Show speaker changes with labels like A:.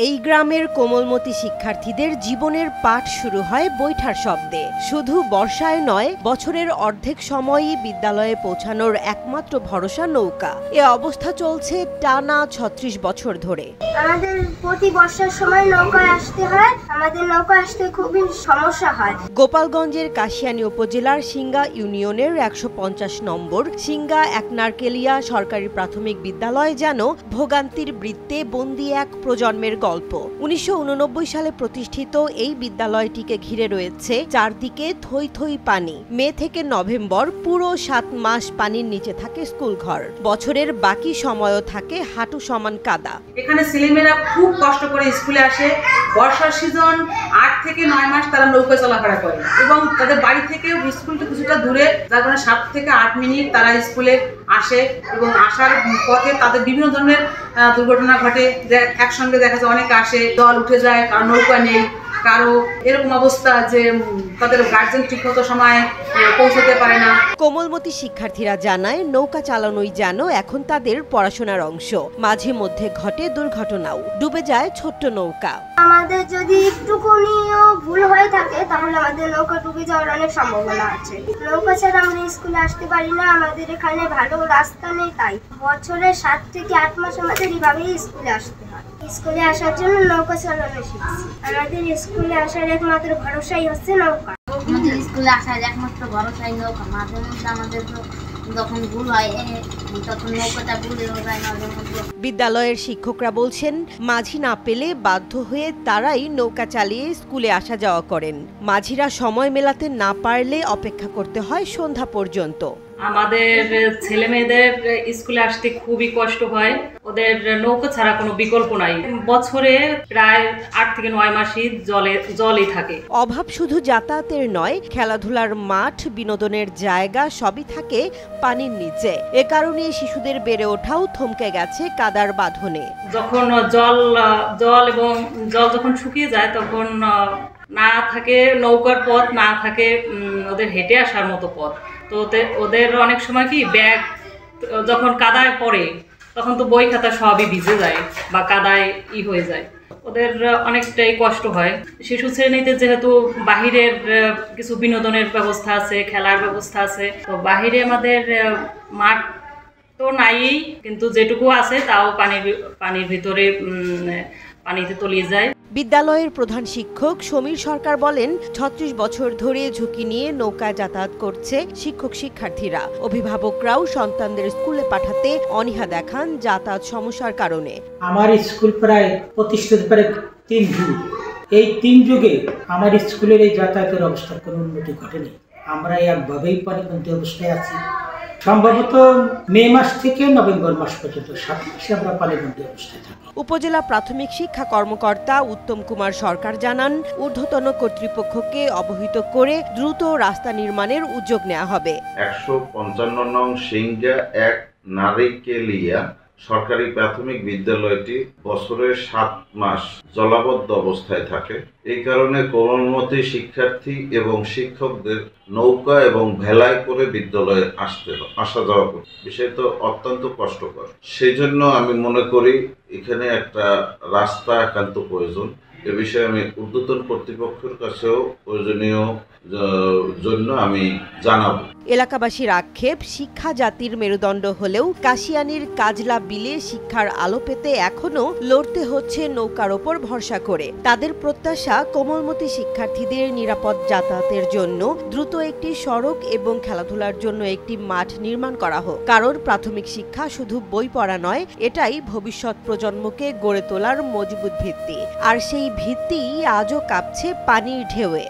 A: এই গ্রামের কোমলমতি শিক্ষার্থীদের জীবনের পাঠ শুরু হয় বৈঠার শব্দে। শুধু বর্ষায় নয়, বছরের অর্ধেক সময়ই বিদ্যালয়ে পৌঁছানোর একমাত্র ভরসা নৌকা। এ অবস্থা চলছে টানা ৩৬ বছর ধরে।
B: আমাদের প্রতি বর্ষার সময় নৌকায় আসতে হয়, আমাদের নৌকা আসতে খুবই সমস্যা হয়।
A: গোপালগঞ্জের কাশিয়ানী উপজেলার সিংগা ইউনিয়নের ১৫০ নম্বর সিংগা একনারকেলিয়া সরকারি প্রাথমিক বিদ্যালয় যেন ভোগান্তির বৃত্তে বন্দী এক প্রজন্মের গল্প। ১৯৮৯ সালে প্রতিষ্ঠিত এই বিদ্যালয়টিকে ঘিরে রয়েছে চারদিকে থই থই পানি। মে থেকে নভেম্বর পুরো ৭ মাস পানির নিচে থাকে স্কুলঘর। বছরের বাকি সময়ও থাকে হাঁটু সমান কাদা।
C: এখানে ছেলেমেয়েরা খুব কষ্ট করে স্কুলে আসে। বর্ষার সিজন ৮ থেকে ৯ মাস তারা নৌকায় চলাফেরা করে এবং তাদের বাড়ি থেকে স্কুলটা কিছুটা দূরে, যার কারণে ৭ থেকে ৮ মিনিট তারা স্কুলে আসে এবং আসার পথে তাদের বিভিন্ন ধরনের দুর্ঘটনা ঘটে। যে একসঙ্গে দেখা যায় অনেকে আসে, জল উঠে যায়, কারণ নৌকা নেই, কারো এরকম অবস্থা যে তাদের গার্জেন ঠিকমতো সময় পৌঁছতে পারে না।
A: কোমলমতি শিক্ষার্থীরা জানায়, নৌকা চালানোই যেন এখন তাদের পড়াশোনার অংশ। মাঝে মধ্যে ঘটে দুর্ঘটনাও, ডুবে যায় ছোট্ট নৌকা।
B: আমাদের যদি একটুকুনিও ভুল হয়ে থাকে তাহলে আমাদের নৌকা ডুবে যাওয়ার অনেক সম্ভাবনা আছে। নৌকা ছাড়া আমরা স্কুলে আসতে পারি না, আমাদের এখানে ভালো রাস্তা নেই, তাই বছরে ৭ থেকে ৮ মাস আমাদের এইভাবেই স্কুলে আসতে হয়। স্কুলে আসার জন্য নৌকা চালানো শিখছি। আমাদের স্কুলে আসার একমাত্র ভরসাই হচ্ছে নৌকা।
D: আমাদের স্কুলে আসার একমাত্র ভরসাই নৌকা। মাঝে মধ্যে আমাদের তো যখন ভুল হয় তখন নৌকাটা ভুলে যায় মাঝে মধ্যে।
A: বিদ্যালয়ের শিক্ষকরা বলছেন, মাঝি না পেলে বাধ্য হয়ে তারাই নৌকা চালিয়ে স্কুলে আসা যাওয়া করেন। মাঝিরা সময় মেলাতে না পারলে অপেক্ষা করতে হয় সন্ধ্যা পর্যন্ত।
E: আমাদের ছেলে মেয়েদের স্কুলে আসতে খুবই কষ্ট হয়। ওদের নৌকা ছাড়া কোনো বিকল্প নাই। বছরে প্রায় ৮ থেকে ৯ মাসই জলই থাকে।
A: অভাব শুধু যাতায়াতের নয়, খেলাধুলার মাঠ, বিনোদনের জায়গা সবই থাকে পানির নিচে। এ কারণে শিশুদের বেড়ে ওঠাও থমকে গেছে কাদার বাঁধনে।
E: যখন জল যখন শুকিয়ে যায় তখন না থাকে নৌকার পথ, না থাকে ওদের হেঁটে আসার মতো পথ। তো ওদের অনেক সময় কি ব্যাগ যখন কাদায় পড়ে তখন তো বই খাতা সবই ভিজে যায় বা কাদায় হয়ে যায়। ওদের অনেকটাই কষ্ট হয়। শিশু শ্রেণীতে যেহেতু বাহিরের কিছু বিনোদনের ব্যবস্থা আছে, খেলার ব্যবস্থা আছে, তো বাহিরে আমাদের মাঠ তো নাই, কিন্তু যেটুকু আছে তাও পানির ভিতরে পানিতে তলিয়ে যায়।
A: বিদ্যালয়ের প্রধান শিক্ষক সমীর সরকার বলেন, ৩৬ বছর ধরে ঝুঁকি নিয়ে নৌকায় যাতায়াত করছে শিক্ষক শিক্ষার্থীরা। অভিভাবকরাও সন্তানদের স্কুলে পাঠাতে অনীহা দেখান যাতায়াত সমস্যার কারণে।
F: আমার স্কুল প্রায় প্রতিষ্ঠিত প্রায় ৩ যুগ। এই ৩ যুগে আমার স্কুলের এই যাতায়াতের অবস্থার কোনো উন্নতি ঘটেনি। আমরা একভাবেই পানিবন্দী অবস্থায় আছি। সম্ভবত মে মাস থেকে নভেম্বর মাস পর্যন্ত ৭ মাসে আমরা পানিবন্দী অবস্থায় থাকি।
A: উপজেলা প্রাথমিক শিক্ষা কর্মকর্তা উত্তম কুমার সরকার জানান, ঊর্ধ্বতন কর্তৃপক্ষকে অবহিত করে দ্রুত রাস্তা নির্মাণের উদ্যোগ নেওয়া হবে।
G: ১৫৫ নং সিংগা এক নারিকেলিয়া সরকারি প্রাথমিক বিদ্যালয়টি বছরের ৭ মাস জলাবদ্ধ অবস্থায় থাকে। এই কারণে কোমলমতি শিক্ষার্থী এবং শিক্ষকদের নৌকা এবং ভেলায় করে বিদ্যালয়ে আসা যাওয়া করতে বিষয়টা অত্যন্ত কষ্টকর। সেই জন্য আমি মনে করি এখানে একটা রাস্তা একান্ত প্রয়োজন। এ বিষয়ে আমি ঊর্ধ্বতন কর্তৃপক্ষের কাছেও প্রয়োজনীয় জন্য আমি জানাবো।
A: এলাকাবাসীর আক্ষেপ, শিক্ষা জাতির মেরুদণ্ড হলেও কাশিয়ানীর কাজলা বিলে শিক্ষার আলো পেতে এখনো লড়তে হচ্ছে নৌকার ওপর ভরসা করে। তাদের প্রত্যাশা, কোমলমতি শিক্ষার্থীদের নিরাপদ যাতায়াতের জন্য দ্রুত একটি সড়ক এবং খেলাধুলার জন্য একটি মাঠ নির্মাণ করা হোক। কারণ প্রাথমিক শিক্ষা শুধু বই পড়া নয়, এটাই ভবিষ্যৎ প্রজন্মকে গড়ে তোলার মজবুত ভিত্তি। আর সেই ভিত্তি আজও কাঁপছে পানির ঢেউয়ে।